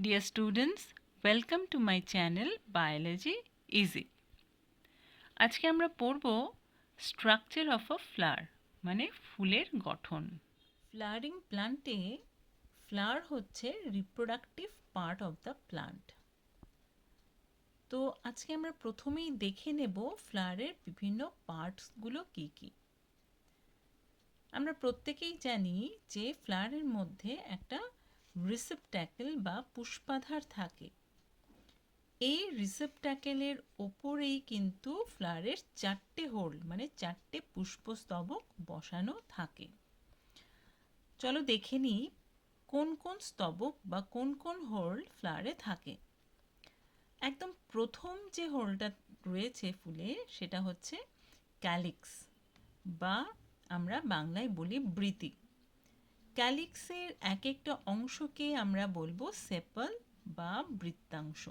Dear students, welcome to my channel Biology Easy. আজকে আমরা পড়ব স্ট্রাকচার অফ আ ফ্লাওয়ার মানে ফুলের গঠন। ফ্লাওয়ারিং প্লান্টে ফ্লাওয়ার হচ্ছে reproductive part of the plant. তো আজকে আমরা প্রথমেই দেখে নেব ফ্লাওয়ারের বিভিন্ন পার্টসগুলো কী কী। আমরা প্রত্যেকেই জানি যে ফ্লাওয়ারের মধ্যে একটা রিসেপট্যাকেল বা পুষ্পাধার থাকে। এই রিসেপট্যাকেলের ওপরেই কিন্তু ফ্লাওয়ারের চারটে হোল মানে চারটে পুষ্পস্তবক বসানো থাকে। চলো দেখে নিই কোন কোন স্তবক বা কোন কোন হোল ফ্লাওয়ারে থাকে। একদম প্রথম যে হোলটা রয়েছে ফুলে সেটা হচ্ছে ক্যালিক্স বা আমরা বাংলায় বলি বৃতি। ক্যালিক্সের এক একটা অংশকে আমরা বলবো সেপাল বা বৃত্তাংশ।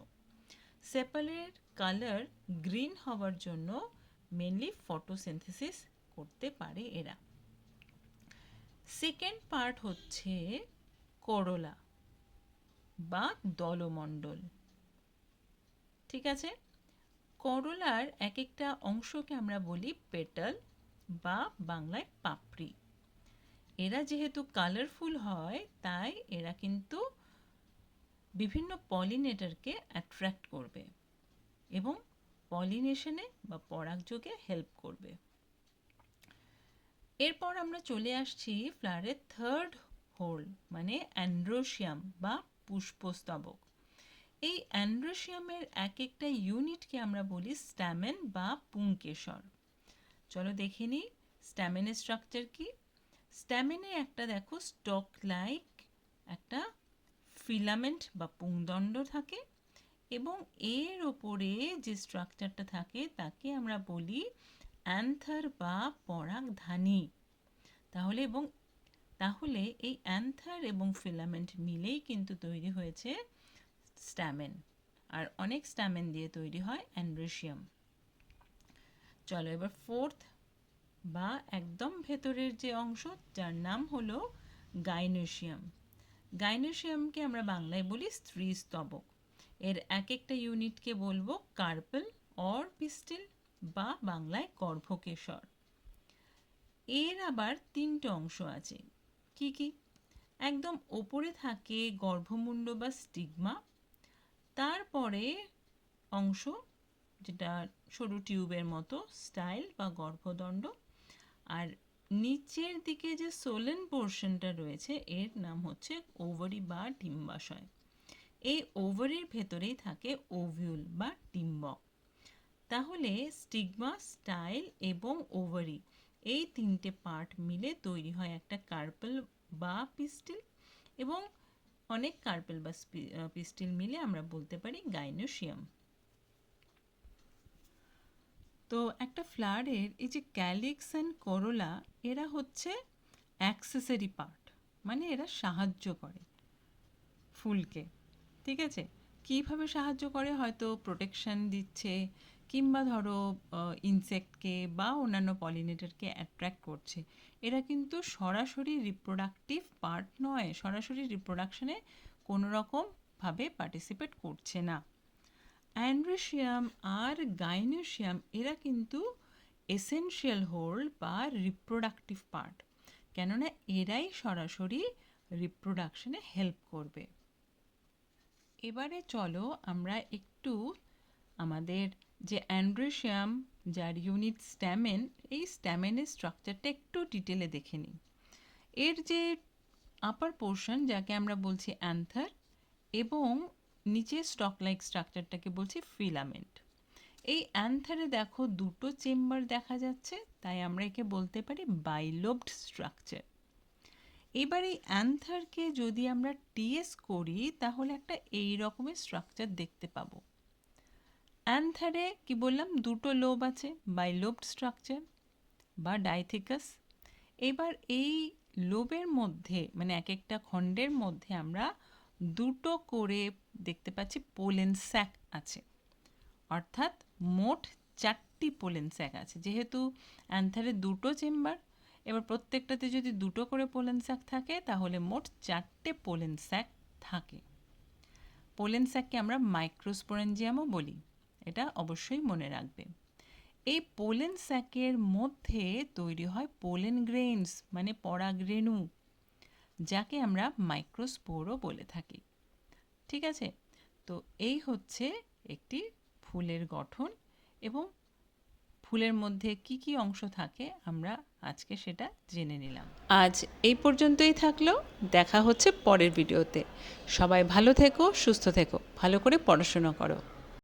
সেপালের কালার গ্রিন হওয়ার জন্য মেনলি ফটোসিনথেসিস করতে পারে এরা। সেকেন্ড পার্ট হচ্ছে করোলা বা দলমণ্ডল। ঠিক আছে, করোলার এক একটা অংশকে আমরা বলি পেটাল বা বাংলায় পাপড়ি। এরা যেহেতু কালারফুল হয় তাই এরা কিন্তু বিভিন্ন পলিনেটরকে অ্যাট্রাক্ট করবে এবং পলিনেশনে বা পরাগযোগে হেল্প করবে। এরপর আমরা চলে আসছি ফ্লাওয়ারের থার্ড হোল মানে অ্যান্ড্রোসিয়াম বা পুষ্পস্তবক। এই অ্যান্ড্রোসিয়ামের এক একটা ইউনিটকে আমরা বলি স্ট্যামেন বা পুংকেশর। চলো দেখে নিই স্ট্যামেনের স্ট্রাকচার কি। স্ট্যামেনে একটা দেখো স্টক লাইক একটা ফিলামেন্ট বা পুংদণ্ড থাকে এবং এর ওপরে যে স্ট্রাকচারটা থাকে তাকে আমরা বলি অ্যান্থার বা পরাগধানী। তাহলে এই অ্যান্থার এবং ফিলামেন্ট মিলেই কিন্তু তৈরি হয়েছে স্ট্যামেন, আর অনেক স্ট্যামেন দিয়ে তৈরি হয় অ্যান্ড্রোসিয়াম। চলো এবার ফোর্থ বা একদম ভেতরের যে অংশ যার নাম হলো গাইনোসিয়াম। গাইনোসিয়ামকে আমরা বাংলায় বলি স্ত্রী স্তবক। এর এক একটা ইউনিটকে বলবো কার্পেল অর পিস্টিল বা বাংলায় গর্ভকেশর। এর আবার তিনটে অংশ আছে। কি কি? একদম ওপরে থাকে গর্ভমুণ্ড বা স্টিগমা, তারপরে অংশ যেটা সরু টিউবের মতো স্টাইল বা গর্ভদণ্ড, আর নিচের দিকে যে সোলেন পোর্শনটা রয়েছে এর নাম হচ্ছে ওভারি বা ডিম্বাশয়। এই ওভারির ভেতরেই থাকে ওভিউল বা ডিম্বক। তাহলে স্টিগমা, স্টাইল এবং ওভারি এই তিনটে পার্ট মিলে তৈরি হয় একটা কার্পেল বা পিস্টিল, এবং অনেক কার্পেল বা পিস্টিল মিলে আমরা বলতে পারি গাইনোসিয়াম। তো একটা ফ্লাওয়ারের এই যে ক্যালিক্স অ্যান্ড করোলা এরা হচ্ছে অ্যাক্সেসরি পার্ট, মানে এরা সাহায্য করে ফুলকে। ঠিক আছে, কীভাবে সাহায্য করে? হয়তো প্রোটেকশন দিচ্ছে, কিংবা ধরো ইনসেক্টকে বা অন্যান্য পলিনেটরকে অ্যাট্রাক্ট করছে। এরা কিন্তু সরাসরি রিপ্রোডাক্টিভ পার্ট নয়, সরাসরি রিপ্রোডাকশনে কোনো রকমভাবে পার্টিসিপেট করছে না। অ্যান্ড্রোসিয়াম আর গাইনোসিয়াম এরা কিন্তু এসেনশিয়াল হোল বা রিপ্রোডাক্টিভ পার্ট, কেননা এরাই সরাসরি রিপ্রোডাকশনে হেল্প করবে। এবারে চলো আমরা একটু আমাদের যে অ্যান্ড্রোসিয়াম যার ইউনিট স্ট্যামেন, এই স্ট্যামেনের স্ট্রাকচারটা একটু ডিটেলে দেখে নিই। এর যে আপার পোর্শন যাকে আমরা বলছি অ্যান্থার এবং নিচে স্টক লাইক স্ট্রাকচারটাকে বলছি ফিলামেন্ট। এই অ্যান্থারে দেখো দুটো চেম্বার দেখা যাচ্ছে, তাই আমরা একে বলতে পারি বাইলোবড স্ট্রাকচার। এবার এই অ্যান্থারকে যদি আমরা টিএস করি তাহলে একটা এই রকমের স্ট্রাকচার দেখতে পাবো। অ্যান্থারে কি বললাম, দুটো লোব আছে, বাইলোবড স্ট্রাকচার বা ডাইথিকাস। এবার এই লোবের মধ্যে মানে এক একটা খণ্ডের মধ্যে আমরা দুটো করে দেখতে পাচ্ছি পোলেন স্যাক আছে, অর্থাৎ মোট চারটি পোলেন স্যাক আছে। যেহেতু অ্যান্থারে দুটো চেম্বার, এবার প্রত্যেকটাতে যদি দুটো করে পোলেন স্যাক থাকে তাহলে মোট চারটে পোলেন স্যাক থাকে। পোলেন স্যাককে আমরা মাইক্রোস্পোরেঞ্জিয়ামও বলি, এটা অবশ্যই মনে রাখবে। এই পোলেন স্যাকের মধ্যে তৈরি হয় পোলেন গ্রেইনস মানে পরাগরেণু, যাকে আমরা মাইক্রোস্পোরও বলে থাকি। ঠিক আছে, তো এই হচ্ছে একটি ফুলের গঠন, এবং ফুলের মধ্যে কি কি অংশ থাকে আমরা আজকে সেটা জেনে নিলাম। আজ এই পর্যন্তই থাকলো, দেখা হচ্ছে পরের ভিডিওতে। সবাই ভালো থেকো, সুস্থ থেকো, ভালো করে পড়াশোনা করো।